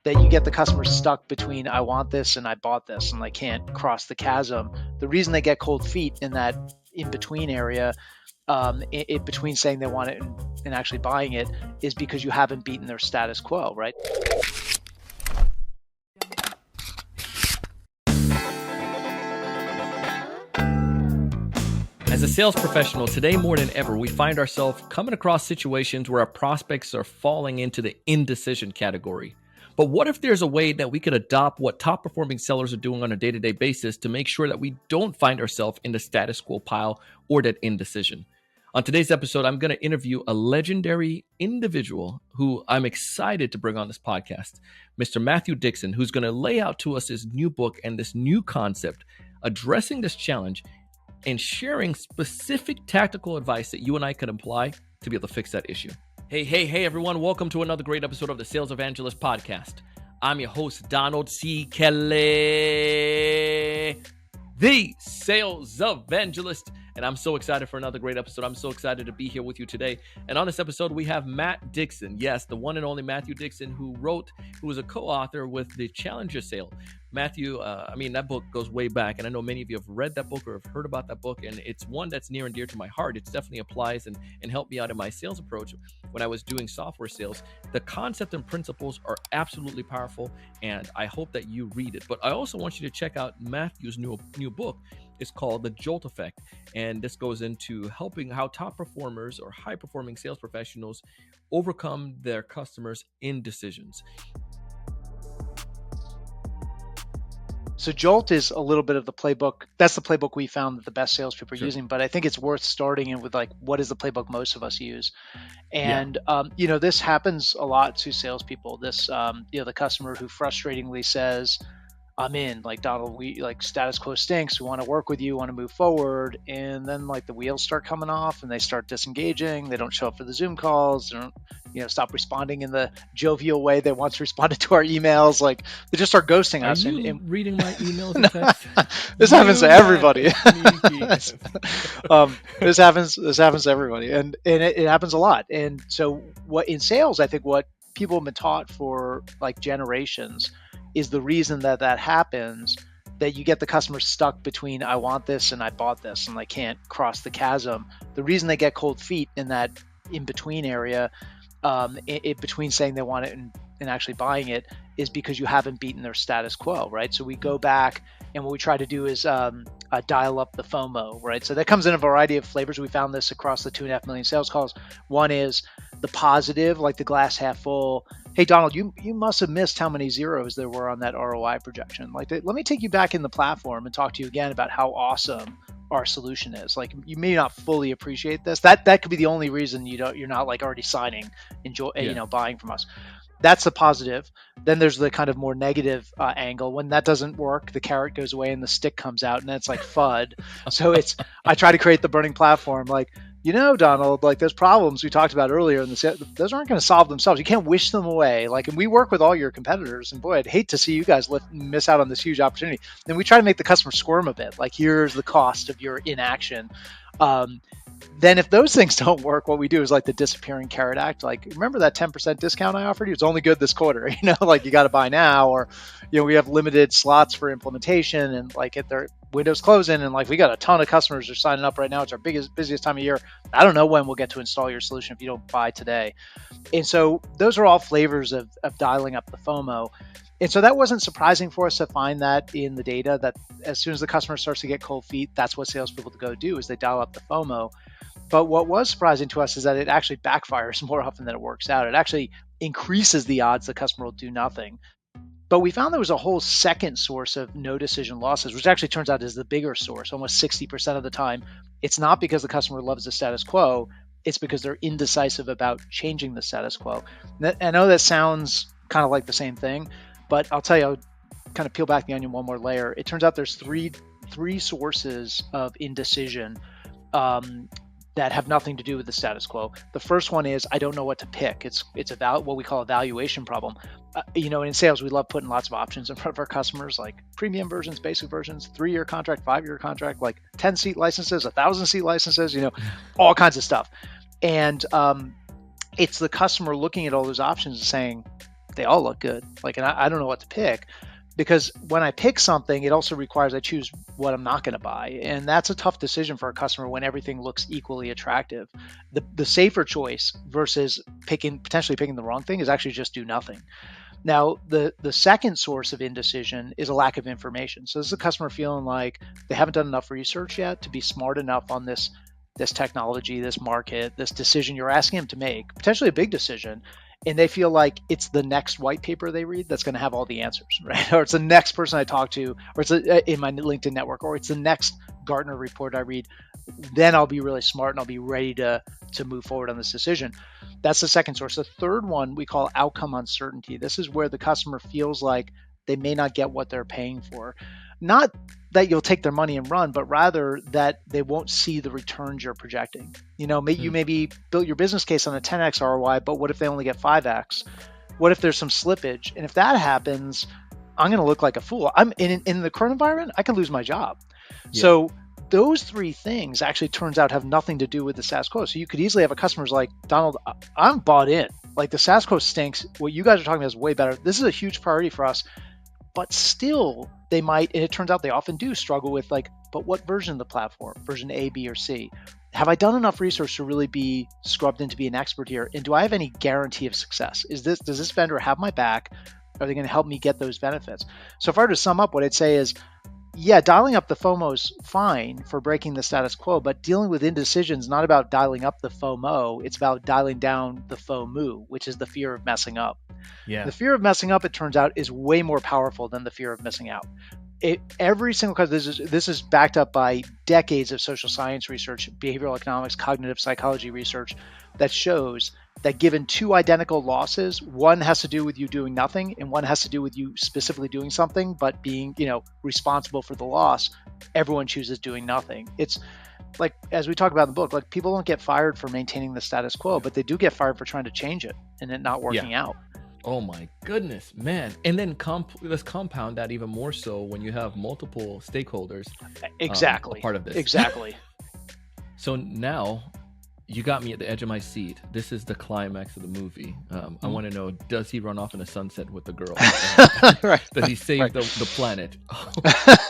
that you get the customer stuck between I want this and I bought this and they can't cross the chasm. The reason they get cold feet in that in between area, between saying they want it and actually buying it, is because you haven't beaten their status quo, right? As a sales professional, today more than ever, we find ourselves coming across situations where our prospects are falling into the indecision category. But what if there's a way that we could adopt what top performing sellers are doing on a day-to-day basis to make sure that we don't find ourselves in the status quo pile or that indecision? On today's episode, I'm going to interview a legendary individual who I'm excited to bring on this podcast, Mr. Matthew Dixon, who's going to lay out to us his new book and this new concept addressing this challenge and sharing specific tactical advice that you and I could apply to be able to fix that issue. Hey, everyone. Welcome to another great episode of the Sales Evangelist podcast. I'm your host, Donald C. Kelly, the Sales Evangelist. And I'm so excited for another great episode. I'm so excited to be here with you today. And on this episode, we have Matt Dixon. Yes, the one and only Matthew Dixon, who was a co-author with the Challenger Sale. Matthew, that book goes way back, and I know many of you have read that book or have heard about that book, and it's one that's near and dear to my heart. It definitely applies and helped me out in my sales approach when I was doing software sales. The concept and principles are absolutely powerful, and I hope that you read it. But I also want you to check out Matthew's new book. It's called The Jolt Effect, and this goes into helping how top performers or high-performing sales professionals overcome their customers' indecisions. So Jolt is a little bit of the playbook. That's the playbook we found that the best salespeople are Sure. using. But I think it's worth starting in with what is the playbook most of us use? And this happens a lot to salespeople. This the customer who frustratingly says, "I'm in, Donald, we status quo stinks. We want to work with you, want to move forward." And then the wheels start coming off and they start disengaging. They don't show up for the Zoom calls. They don't, stop responding in the jovial way they once responded to our emails. They just start ghosting us. Are you reading my emails and texts? This happens to everybody. This happens to everybody. And it happens a lot. And so in sales, I think what people have been taught for generations is the reason that happens, that you get the customer stuck between I want this and I bought this and they can't cross the chasm. The reason they get cold feet in that in between area, between saying they want it and actually buying it, is because you haven't beaten their status quo, right? So we go back and what we try to do is dial up the FOMO, right? So that comes in a variety of flavors. We found this across the 2.5 million sales calls. One is the positive, like the glass half full. Hey, Donald, you must have missed how many zeros there were on that ROI projection. Let me take you back in the platform and talk to you again about how awesome our solution is. You may not fully appreciate this. That could be the only reason you're not already signing, buying from us. That's the positive. Then there's the kind of more negative angle. When that doesn't work, the carrot goes away and the stick comes out, and that's FUD. So I try to create the burning platform. Donald, those problems we talked about earlier, those aren't going to solve themselves. You can't wish them away. And we work with all your competitors, and boy, I'd hate to see you guys miss out on this huge opportunity. Then we try to make the customer squirm a bit. Here's the cost of your inaction. Then if those things don't work, what we do is the disappearing carrot act. Remember that 10% discount I offered you? It's only good this quarter. You got to buy now, or we have limited slots for implementation, and at their windows closing, and we got a ton of customers who are signing up right now. It's our busiest time of year. I don't know when we'll get to install your solution if you don't buy today. And so those are all flavors of dialing up the FOMO. And so that wasn't surprising for us to find that in the data, that as soon as the customer starts to get cold feet, that's what salespeople go do, is they dial up the FOMO. But what was surprising to us is that it actually backfires more often than it works out. It actually increases the odds the customer will do nothing. But we found there was a whole second source of no decision losses, which actually turns out is the bigger source. Almost 60% of the time, it's not because the customer loves the status quo, it's because they're indecisive about changing the status quo. I know that sounds kind of like the same thing, but I'll tell you, I'll kind of peel back the onion one more layer. It turns out there's three sources of indecision that have nothing to do with the status quo. The first one is I don't know what to pick. It's about what we call a valuation problem. In sales, we love putting lots of options in front of our customers, like premium versions, basic versions, 3-year contract, 5-year contract, 10-seat licenses, 1,000-seat licenses, all kinds of stuff. And it's the customer looking at all those options and saying, they all look good. Like, and I don't know what to pick, because when I pick something, it also requires I choose what I'm not going to buy. And that's a tough decision for a customer when everything looks equally attractive. The safer choice versus potentially picking the wrong thing is actually just do nothing. Now, the second source of indecision is a lack of information. So this is a customer feeling like they haven't done enough research yet to be smart enough on this technology, this market, this decision you're asking them to make, potentially a big decision. And they feel like it's the next white paper they read that's going to have all the answers, right? Or it's the next person I talk to, or it's in my LinkedIn network, or it's the next Gartner report I read. Then I'll be really smart and I'll be ready to move forward on this decision. That's the second source. The third one we call outcome uncertainty. This is where the customer feels like they may not get what they're paying for. Not that you'll take their money and run, but rather that they won't see the returns you're projecting. You maybe built your business case on a 10x ROI, but what if they only get 5x? What if there's some slippage? And if that happens, I'm going to look like a fool. I'm in the current environment, I could lose my job. Yeah. So those three things actually turns out have nothing to do with the status quo. So you could easily have a customer's like, Donald, I'm bought in. Like, the status quo stinks. What you guys are talking about is way better. This is a huge priority for us. But still, they might, and it turns out they often do struggle with like, but what version of the platform? Version A, B, or C? Have I done enough research to really be scrubbed in to be an expert here? And do I have any guarantee of success? Does this vendor have my back? Are they going to help me get those benefits? So if I were to sum up, what I'd say is, yeah, dialing up the FOMO is fine for breaking the status quo, but dealing with indecision is not about dialing up the FOMO. It's about dialing down the FOMO, which is the fear of messing up. Yeah. The fear of messing up, it turns out, is way more powerful than the fear of missing out. Every single cause, this is backed up by decades of social science research, behavioral economics, cognitive psychology research that shows that given two identical losses, one has to do with you doing nothing and one has to do with you specifically doing something, but being, responsible for the loss. Everyone chooses doing nothing. It's like, as we talk about in the book, like, people don't get fired for maintaining the status quo, but they do get fired for trying to change it and it not working out. Oh my goodness, man. And then let's compound that even more so when you have multiple stakeholders. Exactly. Part of this. Exactly. So now you got me at the edge of my seat. This is the climax of the movie. I want to know, does he run off in a sunset with the girl? Right. Does he save the planet?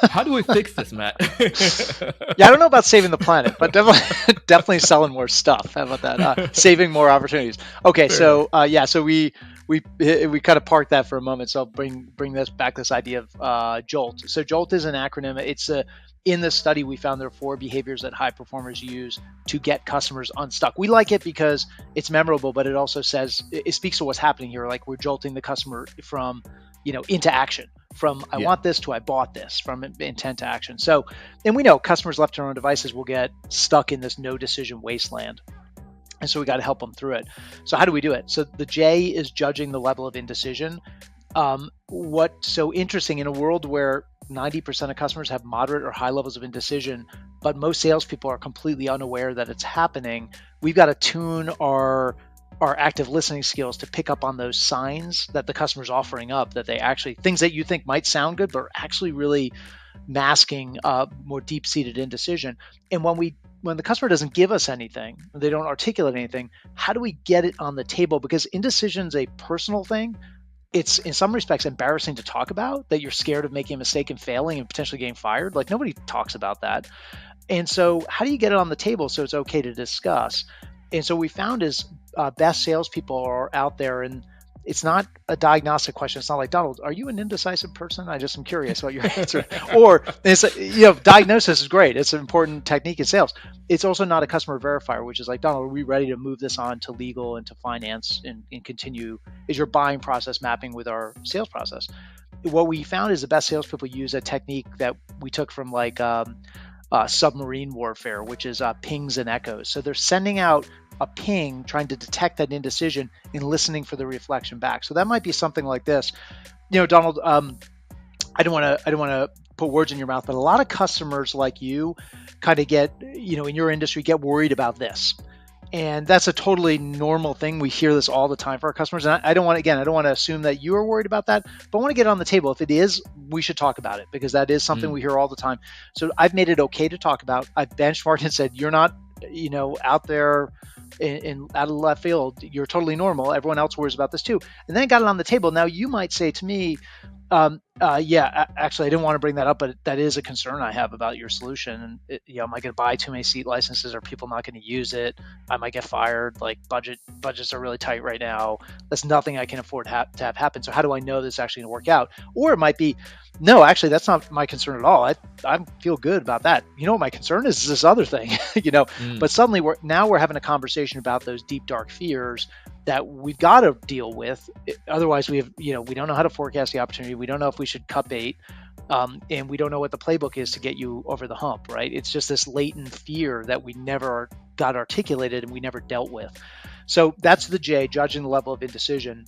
How do we fix this, Matt? Yeah, I don't know about saving the planet, but definitely selling more stuff. How about that? Saving more opportunities. Okay, so we kind of parked that for a moment. So I'll bring this idea of Jolt. So Jolt is an acronym. It's in this study, we found there are 4 behaviors that high performers use to get customers unstuck. We like it because it's memorable, but it also says, it speaks to what's happening here. Like, we're jolting the customer from, into action, from I want this to I bought this, from intent to action. So, and we know customers left to their own devices will get stuck in this no decision wasteland. And so we got to help them through it. So how do we do it? So the J is judging the level of indecision. What's so interesting in a world where 90% of customers have moderate or high levels of indecision, but most salespeople are completely unaware that it's happening, we've got to tune our active listening skills to pick up on those signs that the customer's offering up, that they actually, things that you think might sound good, but are actually really masking more deep-seated indecision. And when the customer doesn't give us anything, they don't articulate anything, how do we get it on the table? Because indecision is a personal thing. It's in some respects embarrassing to talk about, that you're scared of making a mistake and failing and potentially getting fired. Like, nobody talks about that. And so how do you get it on the table so it's okay to discuss? And so we found is best salespeople are out there, and it's not a diagnostic question. It's not like, Donald, are you an indecisive person? I just am curious about your answer. Or it's diagnosis is great. It's an important technique in sales. It's also not a customer verifier, which is like, Donald, are we ready to move this on to legal and to finance and continue? Is your buying process mapping with our sales process? What we found is the best salespeople use a technique that we took from like submarine warfare, which is pings and echoes. So they're sending out a ping, trying to detect that indecision and listening for the reflection back. So that might be something like this. Donald, I don't want to put words in your mouth, but a lot of customers like you kind of get, in your industry, get worried about this. And that's a totally normal thing. We hear this all the time for our customers. And I don't want to assume that you are worried about that, but I want to get it on the table. If it is, we should talk about it, because that is something we hear all the time. So I've made it okay to talk about. I've benchmarked and said, you're not out there in out of left field. You're totally normal. Everyone else worries about this too. And then I got it on the table. Now you might say to me, yeah, actually, I didn't want to bring that up, but that is a concern I have about your solution. And am I going to buy too many seat licenses? Are people not going to use it? I might get fired. Like budgets are really tight right now. That's nothing I can afford to have happen. So how do I know this is actually going to work out? Or it might be, no, actually, that's not my concern at all. I feel good about that. What my concern is this other thing, But suddenly we're having a conversation about those deep, dark fears that we've got to deal with. Otherwise, we don't know how to forecast the opportunity. We don't know if we should cut bait, and we don't know what the playbook is to get you over the hump. Right? It's just this latent fear that we never got articulated and we never dealt with. So that's the J, judging the level of indecision.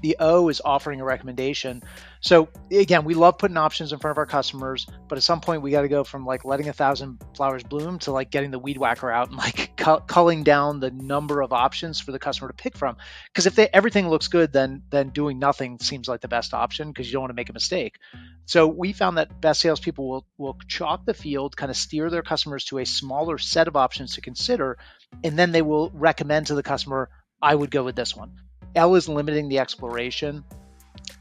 The O is offering a recommendation. So again, we love putting options in front of our customers, but at some point we got to go from like letting 1,000 flowers bloom to like getting the weed whacker out and like culling down the number of options for the customer to pick from. Because if everything looks good, then doing nothing seems like the best option because you don't want to make a mistake. So we found that best salespeople will chalk the field, kind of steer their customers to a smaller set of options to consider, and then they will recommend to the customer, I would go with this one. L is limiting the exploration.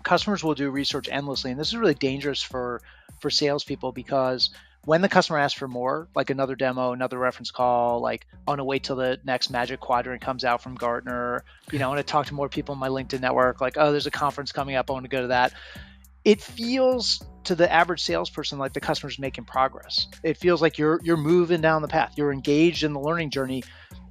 Customers will do research endlessly, and this is really dangerous for salespeople because when the customer asks for more, like another demo, another reference call, like I want to wait till the next Magic Quadrant comes out from Gartner, I want to talk to more people in my LinkedIn network, like, oh, there's a conference coming up, I want to go to that. It feels to the average salesperson like the customer's making progress. It feels like you're moving down the path, you're engaged in the learning journey,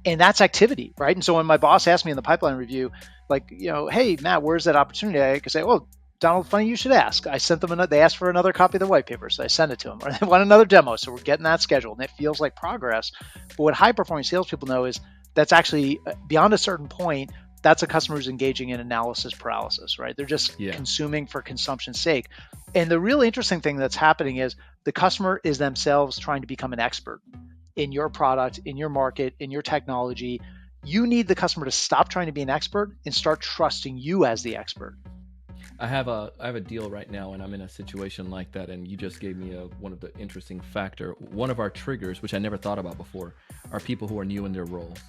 and that's activity, right? And so when my boss asked me in the pipeline review, like, hey, Matt, where's that opportunity? I could say, well, Donald, funny you should ask. I sent them they asked for another copy of the white paper, so I sent it to them. Or they want another demo, so we're getting that scheduled, and it feels like progress. But what high-performing salespeople know is that's actually beyond a certain point, that's a customer who's engaging in analysis paralysis, right? They're just consuming for consumption's sake. And the really interesting thing that's happening is the customer is themselves trying to become an expert in your product, in your market, in your technology. You need the customer to stop trying to be an expert and start trusting you as the expert. I have a deal right now, and I'm in a situation like that. And you just gave me one of the interesting factor. One of our triggers, which I never thought about before, are people who are new in their roles.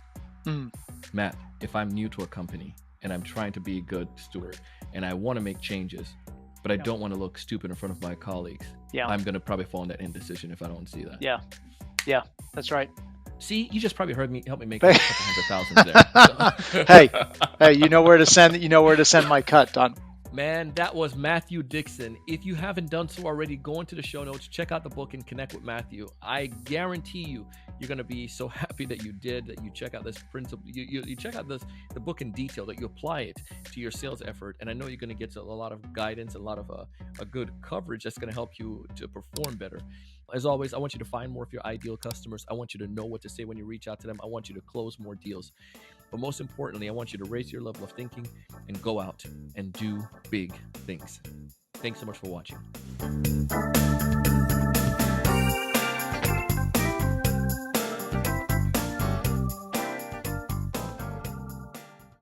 Matt, if I'm new to a company and I'm trying to be a good steward and I want to make changes, but I don't want to look stupid in front of my colleagues, I'm going to probably fall in that indecision if I don't see that. Yeah, that's right. See, you just probably helped me make a couple 100,000 there. So. Hey, you know where to send my cut, Don. Man, that was Matthew Dixon. If you haven't done so already, go into the show notes, check out the book, and connect with Matthew. I guarantee you're going to be so happy that you did, that you check out this principle, you check out the book in detail, that you apply it to your sales effort. And I know you're going to get a lot of guidance, a lot of a good coverage that's going to help you to perform better. As always, I want you to find more of your ideal customers. I want you to know what to say when you reach out to them. I want you to close more deals. But most importantly, I want you to raise your level of thinking and go out and do big things. Thanks so much for watching.